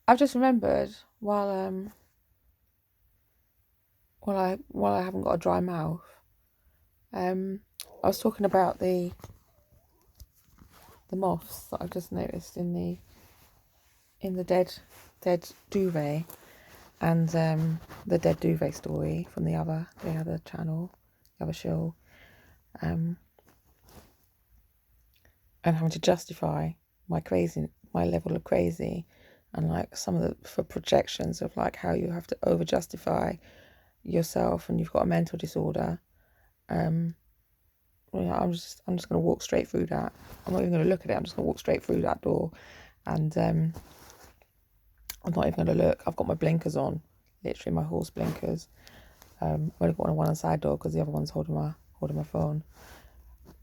I've just remembered while I haven't got a dry mouth. I was talking about the moths that I've just noticed in the dead duvet, and the dead duvet story from the other channel, the other show, and having to justify my level of crazy, and like some of the for projections of like how you have to over justify yourself and you've got a mental disorder. I'm just going to walk straight through that. I'm not even going to look at it. I'm just going to walk straight through that door, and I'm not even going to look. I've got my blinkers on, literally my horse blinkers. I've only got one side door because the other one's holding my phone.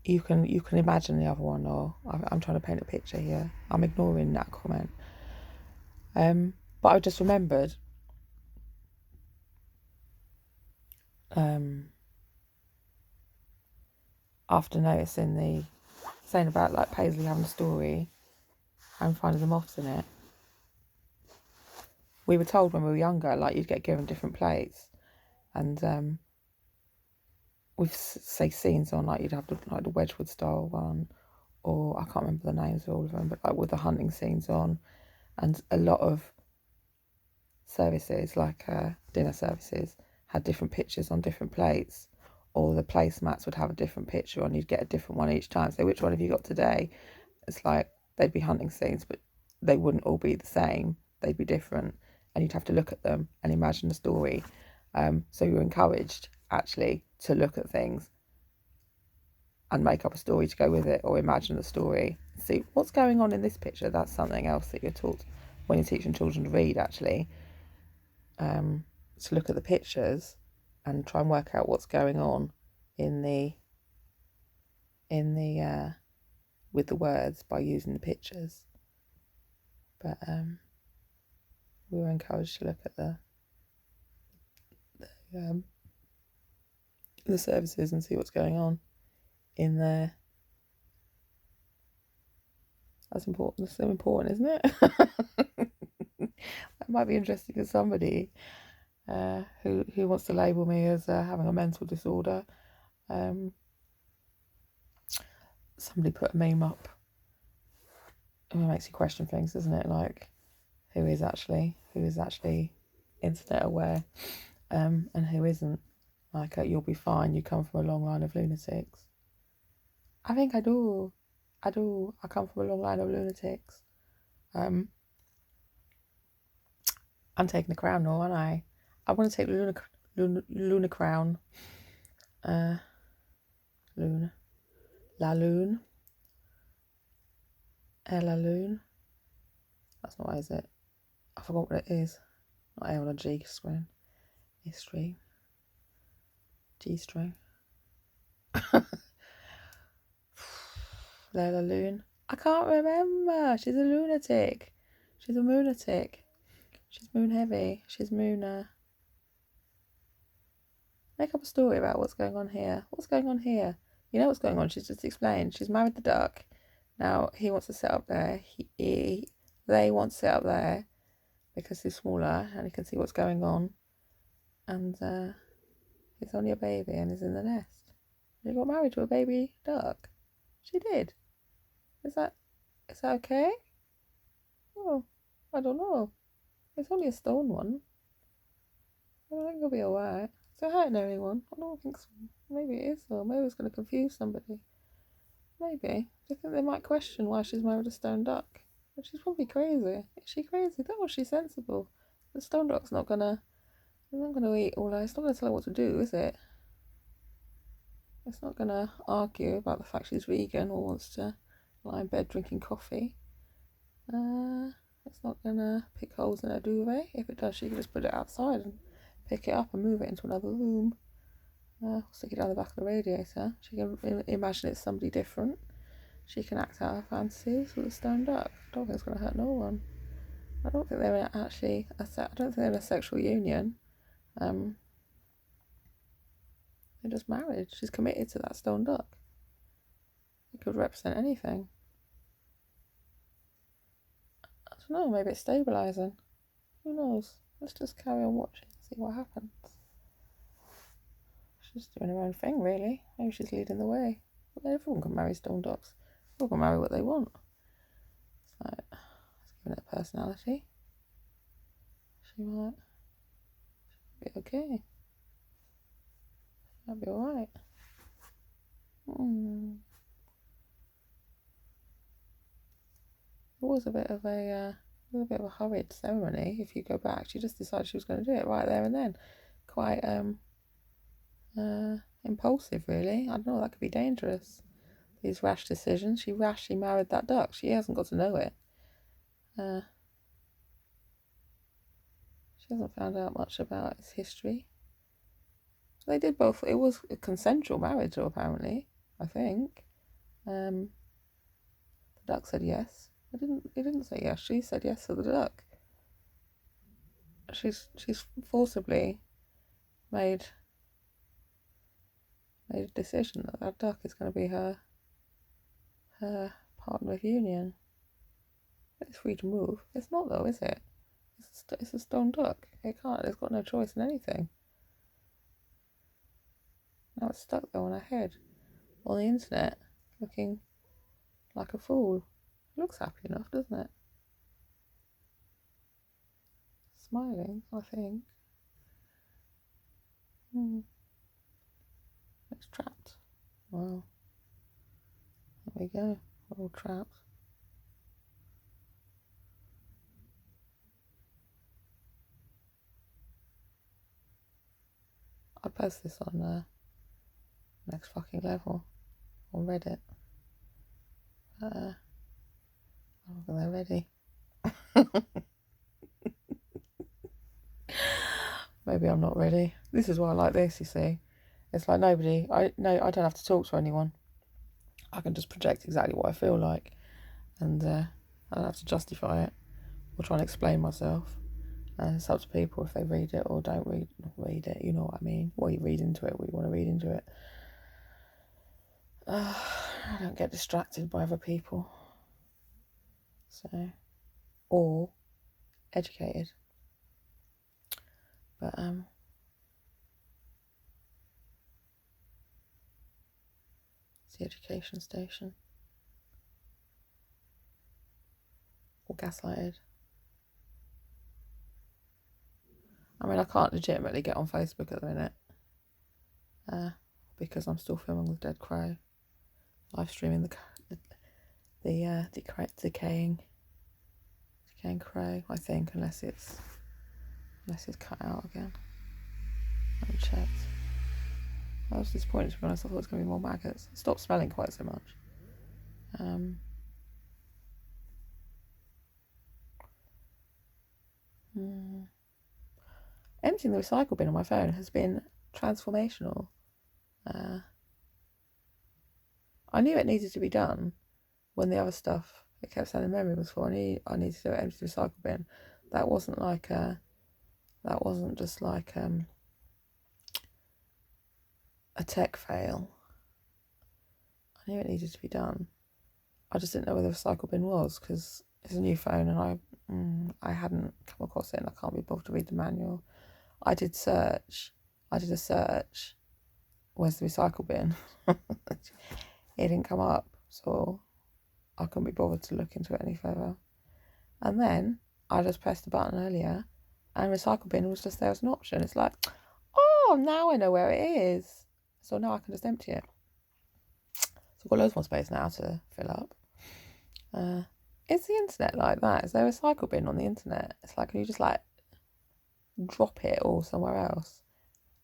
You can imagine the other one, or I'm trying to paint a picture here. I'm ignoring that comment. But I just remembered after noticing saying about like Paisley having a story and finding the moths in it. We were told when we were younger, like you'd get given different plates, and with say scenes on, like you'd have the Wedgwood style one, or I can't remember the names of all of them, but like with the hunting scenes on, and a lot of services like dinner services had different pictures on different plates, or the placemats would have a different picture on. You'd get a different one each time. So which one have you got today? It's like they'd be hunting scenes, but they wouldn't all be the same. They'd be different, and you'd have to look at them and imagine the story. So you're encouraged actually to look at things and make up a story to go with it, or imagine the story. See what's going on in this picture. That's something else that you're taught when you're teaching children to read, actually. To look at the pictures and try and work out what's going on in the with the words by using the pictures. But we were encouraged to look at the services and see what's going on in there. That's important. That's so important, isn't it? That might be interesting to somebody who wants to label me as having a mental disorder. Somebody put a meme up. It makes you question things, doesn't it? Like, who is actually internet aware, and who isn't? Like, you'll be fine. You come from a long line of lunatics. I think I do. I come from a long line of lunatics. I'm taking the crown now, aren't I? I want to take the Luna crown. Luna. La Lune. La Lune. That's not what is it. I forgot what it is. Not A on a G string. A string. G string. La Lune. I can't remember. She's a lunatic. She's a moonatic. She's moon heavy. She's moon. Make up a story about what's going on here. What's going on here? You know what's going on. She's just explained. She's married the duck. Now he wants to sit up there. They want to sit up there because he's smaller and he can see what's going on. And he's only a baby and he's in the nest. He got married to a baby duck. She did. Is that okay? Oh, I don't know. It's only a stone one. I think it'll be alright. Is it hurting anyone? I don't think so. Maybe it is, though. Maybe it's going to confuse somebody. Maybe. Do you think they might question why she's married a stone duck? But she's probably crazy. Is she crazy? Or she's sensible? The stone duck's not gonna eat all that. It's not gonna tell her what to do, is it? It's not gonna argue about the fact she's vegan or wants to lie in bed drinking coffee. It's not gonna pick holes in her duvet. If it does, she can just put it outside and pick it up and move it into another room. Stick it down the back of the radiator. She can imagine it's somebody different. She can act out her fantasies with a stone duck. I don't think it's going to hurt no one. I don't think they're actually. I don't think they're in a sexual union. They're just married. She's committed to that stone duck. It could represent anything. I don't know. Maybe it's stabilising. Who knows? Let's just carry on watching, see what happens. She's doing her own thing, really. Maybe she's leading the way. Well, everyone can marry stone dogs. Everyone can marry what they want. So, let's give it a personality. She might be okay. That'd be alright. It was a bit of a hurried ceremony. If you go back, she just decided she was going to do it right there and then. Quite impulsive, really. I don't know. That could be dangerous. These rash decisions. She rashly married that duck. She hasn't got to know it. She hasn't found out much about its history. They did both. It was a consensual marriage, apparently. I think. The duck said yes. It didn't say yes. She said yes to the duck. She's forcibly made a decision that that duck is going to be her partner of union. It's free to move. It's not though, is it? It's a stone duck. It can't. It's got no choice in anything. Now it's stuck there on her head, on the internet, looking like a fool. It looks happy enough, doesn't it? Smiling, I think. It's trapped. Well, there we go. We're all trapped. I'll post this on Next Fucking Level on Reddit. I don't think they're ready. Maybe I'm not ready. This is why I like this, you see. It's like I don't have to talk to anyone. I can just project exactly what I feel like, and I don't have to justify it or try and explain myself. And it's up to people if they read it or don't read it. You know what I mean? What you read into it, what you want to read into it. I don't get distracted by other people. So, or educated. But it's the education station. Or gaslighted. I mean, I can't legitimately get on Facebook at the minute. Because I'm still filming with Dead Crow. Live streaming the decaying crow, I think, unless it's cut out again. I haven't checked. I was disappointed, to be honest. I thought it was going to be more maggots. It stopped smelling quite so much. Emptying the recycle bin on my phone has been transformational. I knew it needed to be done when the other stuff it kept saying the memory was full. I needed to do it, empty the recycle bin. That wasn't just like a tech fail. I knew it needed to be done. I just didn't know where the recycle bin was because it's a new phone and I hadn't come across it and I can't be bothered to read the manual. I did a search. Where's the recycle bin? It didn't come up, so I couldn't be bothered to look into it any further. And then I just pressed the button earlier and recycle bin was just there as an option. It's like, oh, now I know where it is. So now I can just empty it. So I've got loads more space now to fill up. Is the internet like that? Is there a recycle bin on the internet? It's like, can you just like drop it or somewhere else?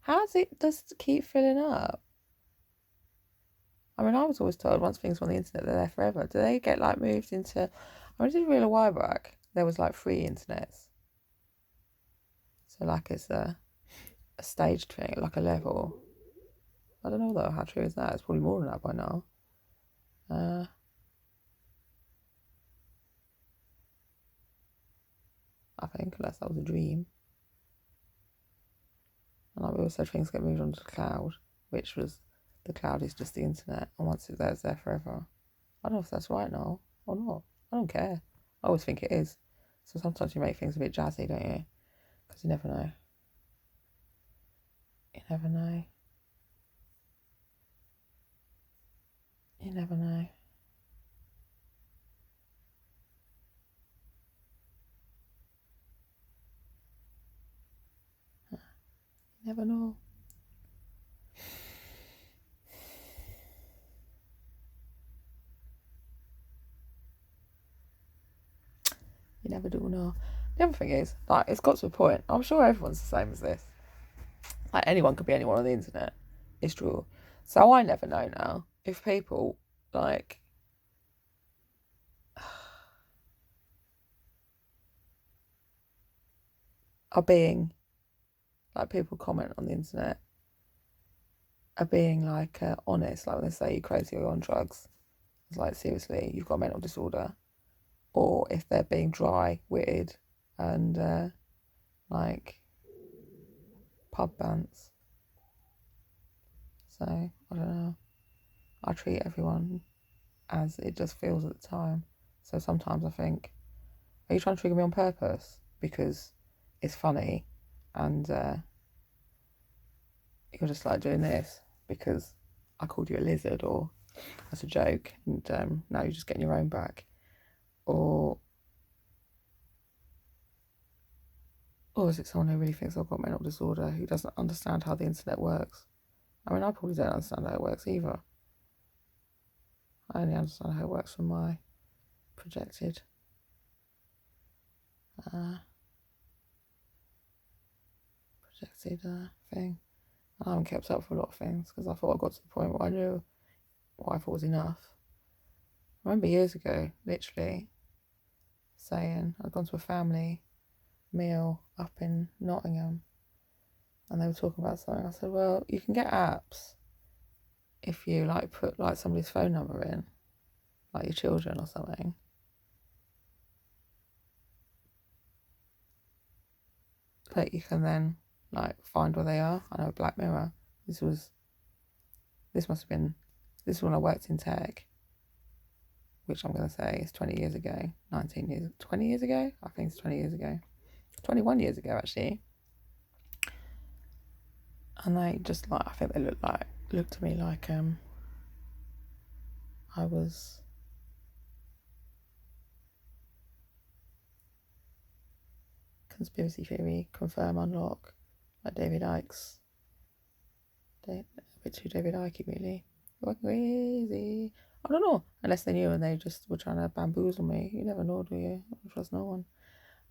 How does it just keep filling up? I mean, I was always told once things are on the internet, they're there forever. Do they get like moved into... I didn't realise a while back there was like free internets. So like it's a staged thing, like a level. I don't know though, how true is that? It's probably more than that by now. I think, unless that was a dream. And like we always said, things get moved onto the cloud, which was... The cloud is just the internet, and once it's there forever. I don't know if that's right now or not. I don't care. I always think it is. So sometimes you make things a bit jazzy, don't you? Because you never know. You never know. You never know. You never know. You never do know. The other thing is, like, it's got to a point. I'm sure everyone's the same as this. Like, anyone could be anyone on the internet. It's true. So I never know now if people, like, are being, like, people comment on the internet, are being, like, honest. Like, when they say you're crazy or you're on drugs. It's like, seriously, you've got a mental disorder. Or if they're being dry, witted, and, like, pub bants. So, I don't know. I treat everyone as it just feels at the time. So sometimes I think, are you trying to trigger me on purpose? Because it's funny and you're just like doing this because I called you a lizard or as a joke and now you're just getting your own back. Or is it someone who really thinks I've got mental disorder who doesn't understand how the internet works? I mean, I probably don't understand how it works either. I only understand how it works from my projected thing. I haven't kept up for a lot of things because I thought I got to the point where I knew what I thought was enough. I remember years ago, literally, saying I'd gone to a family meal up in Nottingham and they were talking about something. I said, well, you can get apps if you like put like somebody's phone number in, like your children or something. That you can then like find where they are. I know Black Mirror. This was when I worked in tech, which I'm going to say is 20 years ago, 20 years ago? I think it's 20 years ago. 21 years ago, actually. And they just like, I think they looked to me like I was conspiracy theory, confirm, unlock, like David Icke's. A bit too David Icke, really. You're crazy. I don't know. Unless they knew and they just were trying to bamboozle me. You never know, do you? I don't trust no one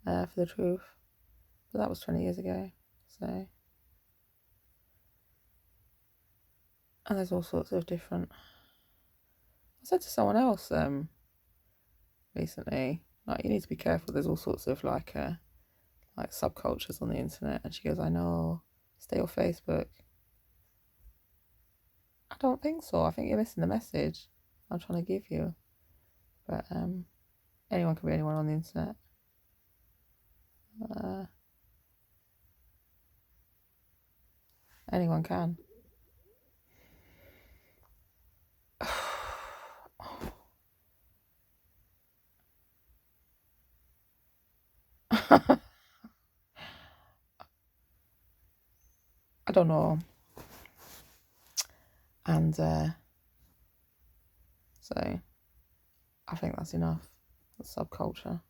for the truth. But that was 20 years ago. So, and there's all sorts of different. I said to someone else recently, like, you need to be careful. There's all sorts of like subcultures on the internet. And she goes, I know. Stay off Facebook. I don't think so. I think you're missing the message I'm trying to give you. But anyone can be anyone on the internet. Anyone can. I don't know. And so I think that's enough. That's subcultures.